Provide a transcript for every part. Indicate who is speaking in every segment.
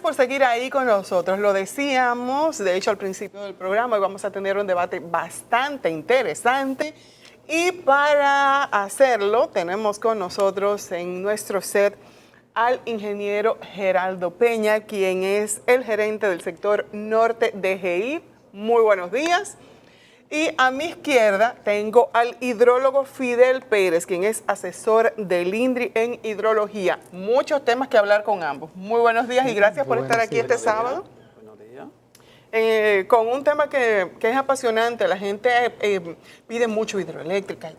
Speaker 1: por seguir ahí con nosotros. Lo decíamos, de hecho, al principio del programa, hoy vamos a tener un debate bastante interesante. Y para hacerlo, tenemos con nosotros en nuestro set al ingeniero Geraldo Peña, quien es el gerente del sector norte de GEIP. Muy buenos días. Y a mi izquierda tengo al hidrólogo Fidel Pérez, quien es asesor del INDRI en hidrología. Muchos temas que hablar con ambos. Muy buenos días y gracias por estar aquí este sábado.
Speaker 2: Buenos días.
Speaker 1: Con un tema que es apasionante. La gente pide mucho hidroeléctrica,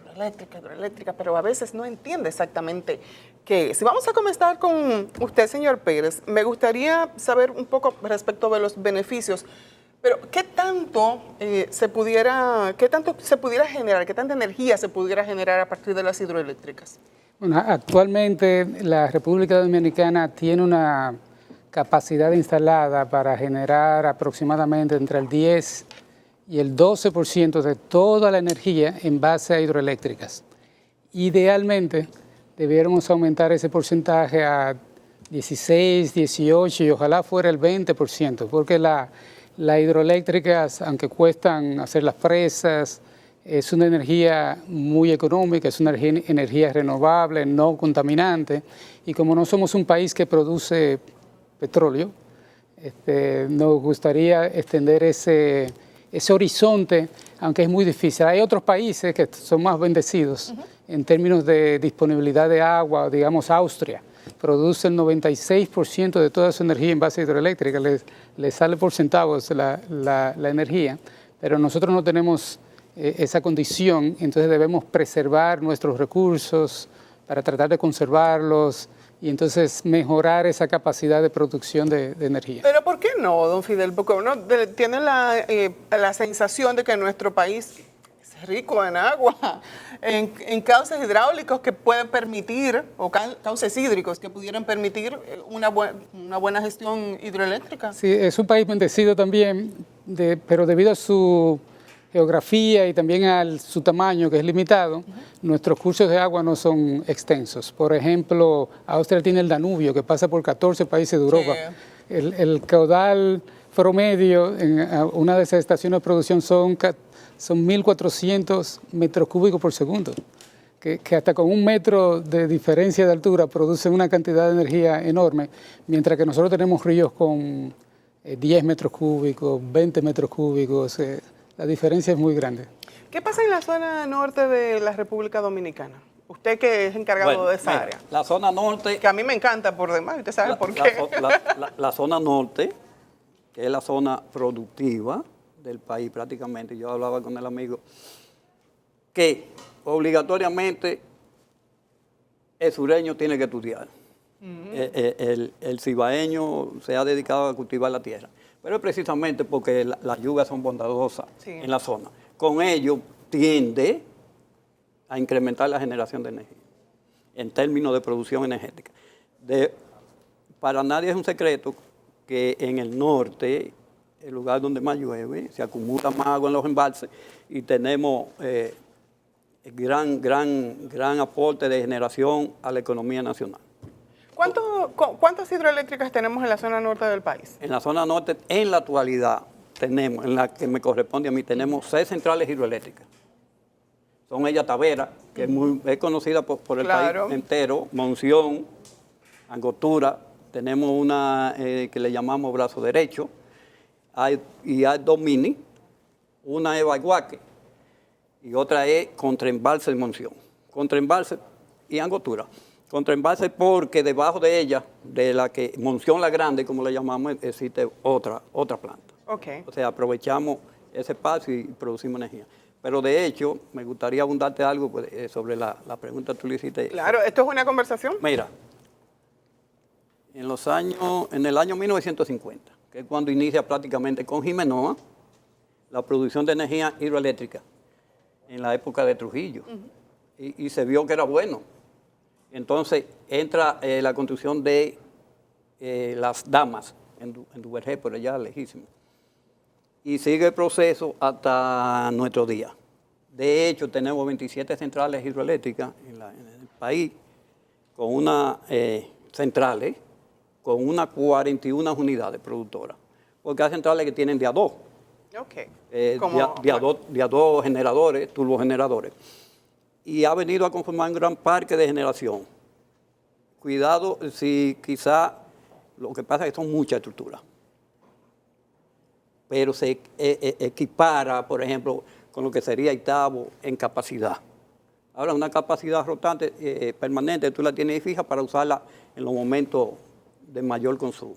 Speaker 1: pero a veces no entiende exactamente qué es. Y vamos a comenzar con usted, señor Pérez. Me gustaría saber un poco respecto de los beneficios. Pero, ¿qué tanto se pudiera generar, qué tanta energía se pudiera generar a partir de las hidroeléctricas?
Speaker 3: Bueno, actualmente la República Dominicana tiene una capacidad instalada para generar aproximadamente entre el 10 y el 12% de toda la energía en base a hidroeléctricas. Idealmente, debiéramos aumentar ese porcentaje a 16, 18 y ojalá fuera el 20%, porque las hidroeléctricas, aunque cuestan hacer las presas, es una energía muy económica, es una energía renovable, no contaminante, y como no somos un país que produce petróleo, nos gustaría extender ese horizonte, aunque es muy difícil. Hay otros países que son más bendecidos en términos de disponibilidad de agua, digamos Austria, produce el 96% de toda su energía en base hidroeléctrica, le sale por centavos la energía, pero nosotros no tenemos esa condición, entonces debemos preservar nuestros recursos para tratar de conservarlos y entonces mejorar esa capacidad de producción de energía.
Speaker 1: Pero ¿por qué no, don Fidel? Porque uno tiene la sensación de que nuestro país es rico en agua, en cauces hidráulicos que pueden permitir, o cauces hídricos que pudieran permitir una buena gestión hidroeléctrica.
Speaker 3: Sí, es un país bendecido también, pero debido a su geografía y también a su tamaño, que es limitado, nuestros cursos de agua no son extensos. Por ejemplo, Austria tiene el Danubio, que pasa por 14 países de Europa. Sí. El caudal promedio en una de esas estaciones de producción son 1.400 metros cúbicos por segundo, que hasta con 1 metro de diferencia de altura producen una cantidad de energía enorme, mientras que nosotros tenemos ríos con 10 metros cúbicos, 20 metros cúbicos, la diferencia es muy grande.
Speaker 1: ¿Qué pasa en la zona norte de la República Dominicana? Usted que es encargado de esa área.
Speaker 2: La zona norte...
Speaker 1: Que a mí me encanta por demás, usted sabe por qué.
Speaker 2: La zona norte, que es la zona productiva del país prácticamente, yo hablaba con el amigo, que obligatoriamente el sureño tiene que estudiar. El cibaeño se ha dedicado a cultivar la tierra, pero es precisamente porque las lluvias son bondadosas en la zona. Con ello tiende a incrementar la generación de energía en términos de producción energética. Para nadie es un secreto que en el norte, el lugar donde más llueve, se acumula más agua en los embalses y tenemos gran aporte de generación a la economía nacional.
Speaker 1: ¿Cuántas hidroeléctricas tenemos en la zona norte del país?
Speaker 2: En la zona norte, en la actualidad, tenemos, en la que me corresponde a mí, tenemos 6 centrales hidroeléctricas. Son ellas Tavera, que es conocida por el país entero, Monción, Angostura, tenemos una que le llamamos Brazo Derecho, hay 2 mini, una es Baiguaque y otra es Contraembalse de Monción. Contraembalse y Angostura. Contraembalse porque debajo de ella, de la que Monción la Grande, como le llamamos, existe otra planta.
Speaker 1: Okay.
Speaker 2: O sea, aprovechamos ese espacio y producimos energía. Pero de hecho, me gustaría abundarte algo sobre la pregunta que tú le hiciste.
Speaker 1: Claro, ¿esto es una conversación?
Speaker 2: Mira, en el año 1950, que es cuando inicia prácticamente con Jimenoa la producción de energía hidroeléctrica, en la época de Trujillo, y se vio que era bueno. Entonces entra la construcción de las Damas en Duvergé, por allá lejísimo. Y sigue el proceso hasta nuestro día. De hecho, tenemos 27 centrales hidroeléctricas en el país, con unas centrales con unas 41 unidades productoras, porque hay centrales que tienen de a 2.
Speaker 1: Ok.
Speaker 2: De a dos generadores, turbogeneradores. Y ha venido a conformar un gran parque de generación. Cuidado si quizá lo que pasa es que son muchas estructuras, pero se equipara, por ejemplo, con lo que sería Itabo en capacidad. Ahora, una capacidad rotante permanente, tú la tienes fija para usarla en los momentos de mayor consumo.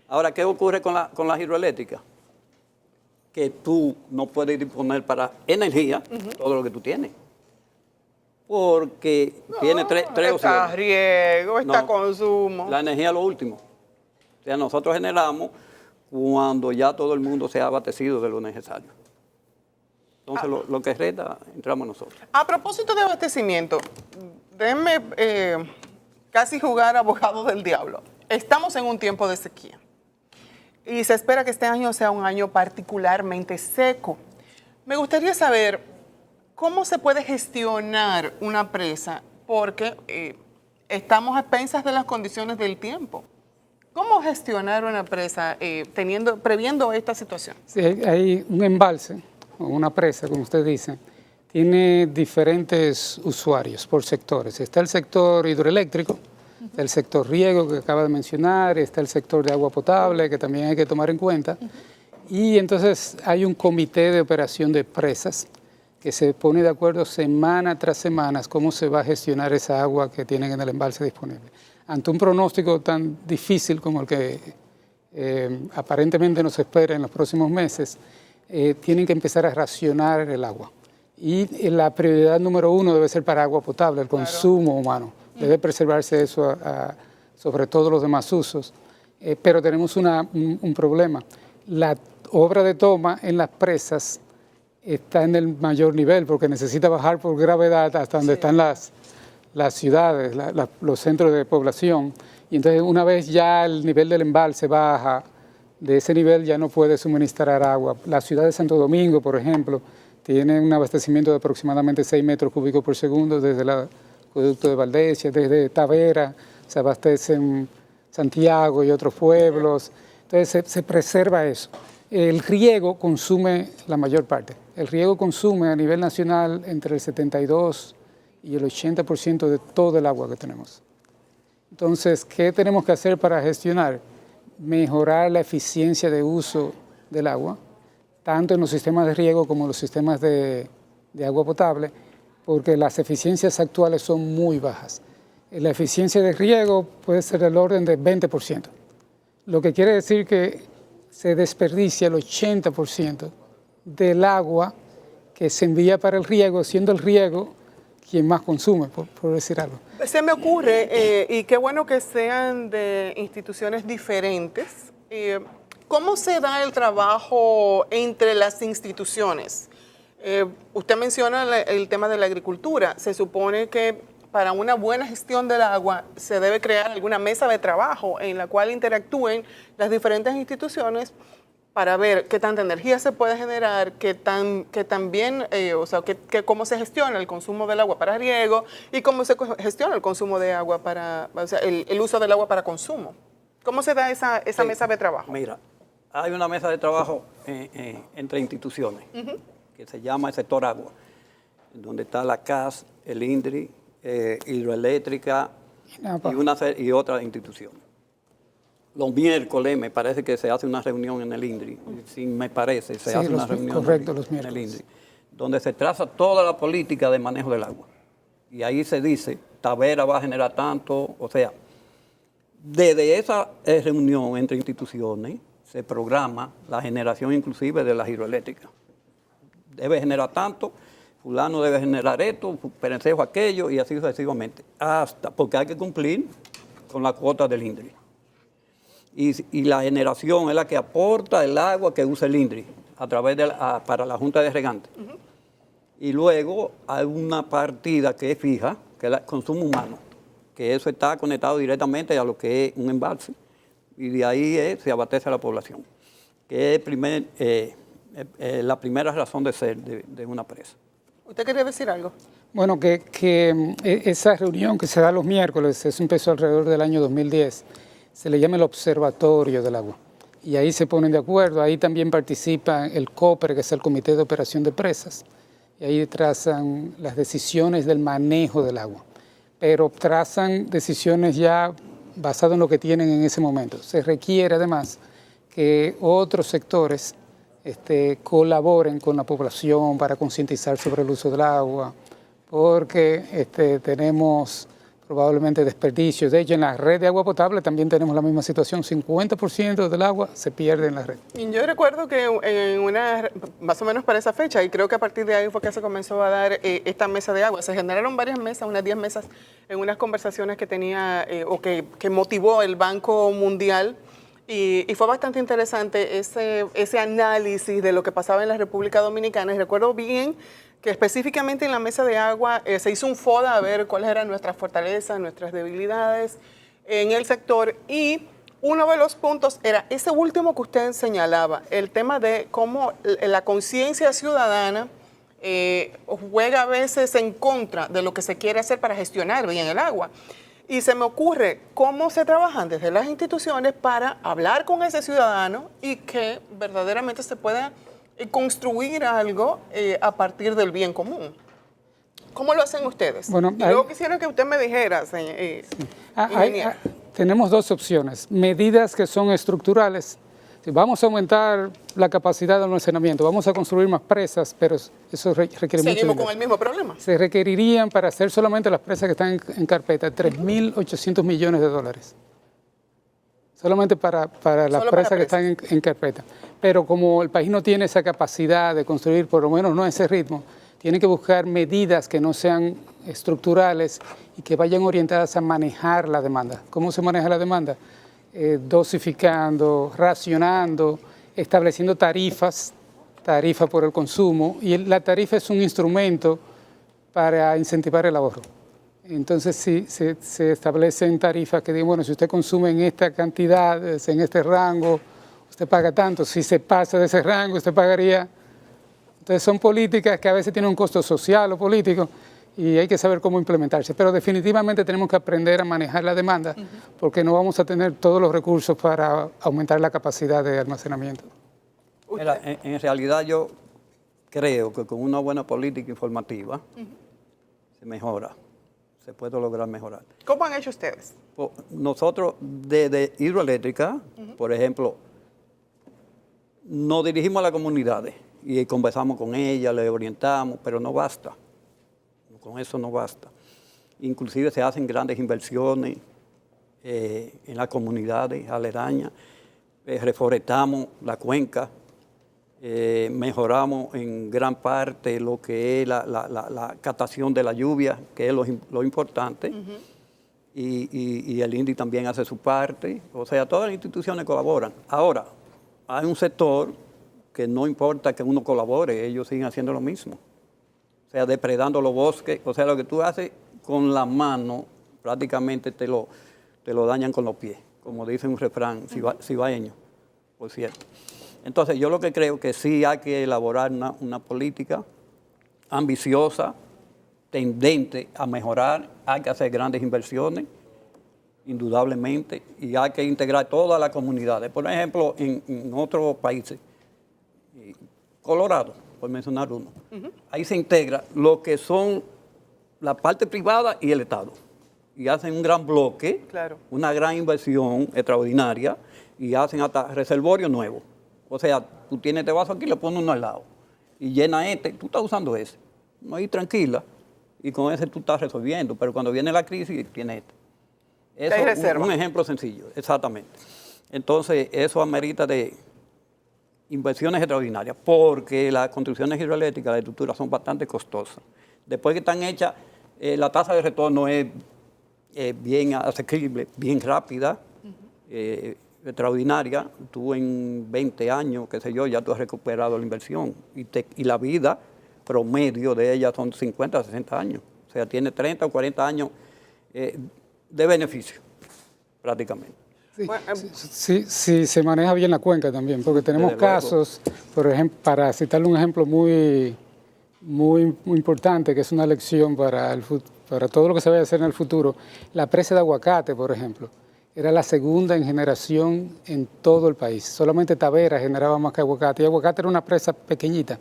Speaker 2: Ahora, ¿qué ocurre con la hidroeléctrica? Que tú no puedes disponer para energía todo lo que tú tienes. Porque tiene tres opciones.
Speaker 1: Está riego, está consumo.
Speaker 2: La energía es lo último. O sea, nosotros generamos cuando ya todo el mundo se ha abastecido de lo necesario. Entonces, lo que resta, entramos nosotros.
Speaker 1: A propósito de abastecimiento, déjenme casi jugar abogado del diablo. Estamos en un tiempo de sequía y se espera que este año sea un año particularmente seco. Me gustaría saber cómo se puede gestionar una presa, porque estamos a expensas de las condiciones del tiempo. ¿Cómo gestionar una presa previendo esta situación?
Speaker 3: Sí, hay un embalse o una presa, como usted dice, tiene diferentes usuarios por sectores. Está el sector hidroeléctrico, está el sector riego que acaba de mencionar, está el sector de agua potable que también hay que tomar en cuenta. Y entonces hay un comité de operación de presas que se pone de acuerdo semana tras semana cómo se va a gestionar esa agua que tienen en el embalse disponible. Ante un pronóstico tan difícil como el que aparentemente nos espera en los próximos meses, tienen que empezar a racionar el agua. Y la prioridad número 1 debe ser para agua potable, el consumo humano. Debe preservarse eso sobre todos los demás usos. Pero tenemos un problema. La obra de toma en las presas está en el mayor nivel porque necesita bajar por gravedad hasta donde están las ciudades, los centros de población. Y entonces una vez ya el nivel del embalse baja, de ese nivel ya no puede suministrar agua. La ciudad de Santo Domingo, por ejemplo, tiene un abastecimiento de aproximadamente 6 metros cúbicos por segundo desde el acueducto de Valdesia, desde Tavera, se abastece en Santiago y otros pueblos. Entonces se preserva eso. El riego consume la mayor parte. El riego consume a nivel nacional entre el 72 y el 80% de todo el agua que tenemos. Entonces, ¿qué tenemos que hacer para gestionar? Mejorar la eficiencia de uso del agua, tanto en los sistemas de riego como en los sistemas de agua potable, porque las eficiencias actuales son muy bajas. La eficiencia de riego puede ser del orden de 20%, lo que quiere decir que se desperdicia el 80% del agua que se envía para el riego, siendo el riego quien más consume, por decir algo.
Speaker 1: Se me ocurre, y qué bueno que sean de instituciones diferentes, ¿cómo se da el trabajo entre las instituciones? Usted menciona el tema de la agricultura. Se supone que para una buena gestión del agua se debe crear alguna mesa de trabajo en la cual interactúen las diferentes instituciones para ver qué tanta energía se puede generar, cómo se gestiona el consumo del agua para riego y cómo se gestiona el consumo de agua el uso del agua para consumo. ¿Cómo se da esa mesa de trabajo?
Speaker 2: Mira, hay una mesa de trabajo entre instituciones que se llama el sector agua, donde está la CAS, el INDRI, hidroeléctrica y otras instituciones. Los miércoles me parece que se hace una reunión en el INDRI, se hace una reunión en el INDRI, donde se traza toda la política de manejo del agua. Y ahí se dice, Tavera va a generar tanto, o sea, desde esa reunión entre instituciones se programa la generación inclusive de las hidroeléctricas. Debe generar tanto, fulano debe generar esto, perencejo aquello y así sucesivamente, porque hay que cumplir con la cuota del INDRI. Y la generación es la que aporta el agua que usa el INDRI para la Junta de Regantes. Y luego hay una partida que es fija, que es el consumo humano, que eso está conectado directamente a lo que es un embalse, y de ahí se abastece a la población, que es la primera razón de ser de una presa.
Speaker 1: ¿Usted quería decir algo?
Speaker 3: Bueno, que esa reunión que se da los miércoles, eso empezó alrededor del año 2010, se le llama el Observatorio del Agua. Y ahí se ponen de acuerdo, ahí también participa el COPRE, que es el Comité de Operación de Presas, y ahí trazan las decisiones del manejo del agua. Pero trazan decisiones ya basadas en lo que tienen en ese momento. Se requiere además que otros sectores colaboren con la población para concientizar sobre el uso del agua, porque tenemos probablemente desperdicios. De hecho, en la red de agua potable también tenemos la misma situación. 50% del agua se pierde en la red.
Speaker 1: Y yo recuerdo que más o menos para esa fecha, y creo que a partir de ahí fue que se comenzó a dar esta mesa de agua. Se generaron varias mesas, unas 10 mesas, en unas conversaciones que tenía que motivó el Banco Mundial. Y fue bastante interesante ese análisis de lo que pasaba en la República Dominicana. Y recuerdo bien que específicamente en la mesa de agua se hizo un FODA a ver cuáles eran nuestras fortalezas, nuestras debilidades en el sector. Y uno de los puntos era ese último que usted señalaba, el tema de cómo la conciencia ciudadana juega a veces en contra de lo que se quiere hacer para gestionar bien el agua. Y se me ocurre cómo se trabajan desde las instituciones para hablar con ese ciudadano y que verdaderamente se pueda construir algo a partir del bien común. ¿Cómo lo hacen ustedes?
Speaker 3: Bueno,
Speaker 1: y luego quisiera que usted me dijera,
Speaker 3: tenemos dos opciones. Medidas que son estructurales. Vamos a aumentar la capacidad de almacenamiento, vamos a construir más presas, pero eso requiere mucho dinero.
Speaker 1: Seguimos con el mismo problema.
Speaker 3: Se requerirían para hacer solamente las presas que están en carpeta 3.800 millones de dólares. Solamente para las presas que están en carpeta. Pero como el país no tiene esa capacidad de construir, por lo menos no a ese ritmo, tiene que buscar medidas que no sean estructurales y que vayan orientadas a manejar la demanda. ¿Cómo se maneja la demanda? Dosificando, racionando, estableciendo tarifas por el consumo, y la tarifa es un instrumento para incentivar el ahorro. Entonces, si se establecen tarifas que digan, bueno, si usted consume en esta cantidad, en este rango, usted paga tanto. Si se pasa de ese rango, usted pagaría. Entonces, son políticas que a veces tienen un costo social o político y hay que saber cómo implementarse. Pero definitivamente tenemos que aprender a manejar la demanda, porque no vamos a tener todos los recursos para aumentar la capacidad de almacenamiento.
Speaker 2: Mira, en realidad yo creo que con una buena política informativa se mejora. Se puede lograr mejorar.
Speaker 1: ¿Cómo han hecho ustedes?
Speaker 2: Nosotros, desde Hidroeléctrica, por ejemplo, nos dirigimos a las comunidades y conversamos con ellas, les orientamos, pero no basta. Con eso no basta. Inclusive se hacen grandes inversiones en las comunidades aledañas, reforestamos la cuenca, mejoramos en gran parte lo que es la captación de la lluvia, que es lo importante, y el INDI también hace su parte. O sea, todas las instituciones colaboran. Ahora, hay un sector que no importa que uno colabore, ellos siguen haciendo lo mismo. O sea, depredando los bosques. O sea, lo que tú haces con la mano, prácticamente te lo dañan con los pies, como dice un refrán cibaeño, por cierto. Entonces, yo lo que creo que sí hay que elaborar una política ambiciosa, tendente a mejorar, hay que hacer grandes inversiones, indudablemente, y hay que integrar todas las comunidades. Por ejemplo, en otros países, Colorado, por mencionar uno, ahí se integra lo que son la parte privada y el Estado. Y hacen un gran bloque, una gran inversión extraordinaria, y hacen hasta reservorios nuevos. O sea, tú tienes este vaso aquí, le pones uno al lado, y llena tú estás usando ese. No, ahí tranquila, y con ese tú estás resolviendo, pero cuando viene la crisis, tienes este. Eso es un ejemplo sencillo, exactamente. Entonces, eso amerita de inversiones extraordinarias, porque las construcciones hidroeléctricas, las estructuras son bastante costosas. Después que están hechas, la tasa de retorno es bien asequible, bien rápida, extraordinaria. Tú en 20 años, qué sé yo, ya tú has recuperado la inversión, y la vida promedio de ella son 50, 60 años. O sea, tiene 30 o 40 años de beneficio, prácticamente.
Speaker 3: Sí, se maneja bien la cuenca también, porque tenemos casos, por ejemplo, para citarle un ejemplo muy importante, que es una lección para todo lo que se vaya a hacer en el futuro, la presa de Aguacate, por ejemplo, era la segunda en generación en todo el país. Solamente Tavera generaba más que Aguacate. Y Aguacate era una presa pequeñita.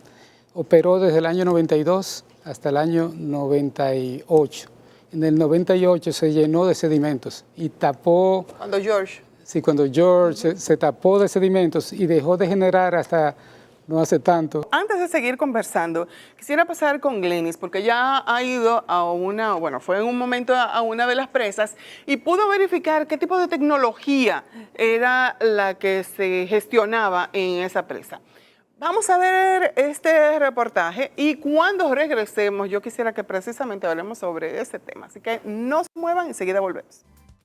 Speaker 3: Operó desde el año 92 hasta el año 98. En el 98 se llenó de sedimentos y tapó...
Speaker 1: Cuando George.
Speaker 3: Sí, cuando George se tapó de sedimentos y dejó de generar hasta no hace tanto.
Speaker 1: Antes de seguir conversando, quisiera pasar con Glenis, porque ya ha ido a fue en un momento a una de las presas y pudo verificar qué tipo de tecnología era la que se gestionaba en esa presa. Vamos a ver este reportaje y cuando regresemos yo quisiera que precisamente hablemos sobre ese tema. Así que no se muevan, enseguida volvemos.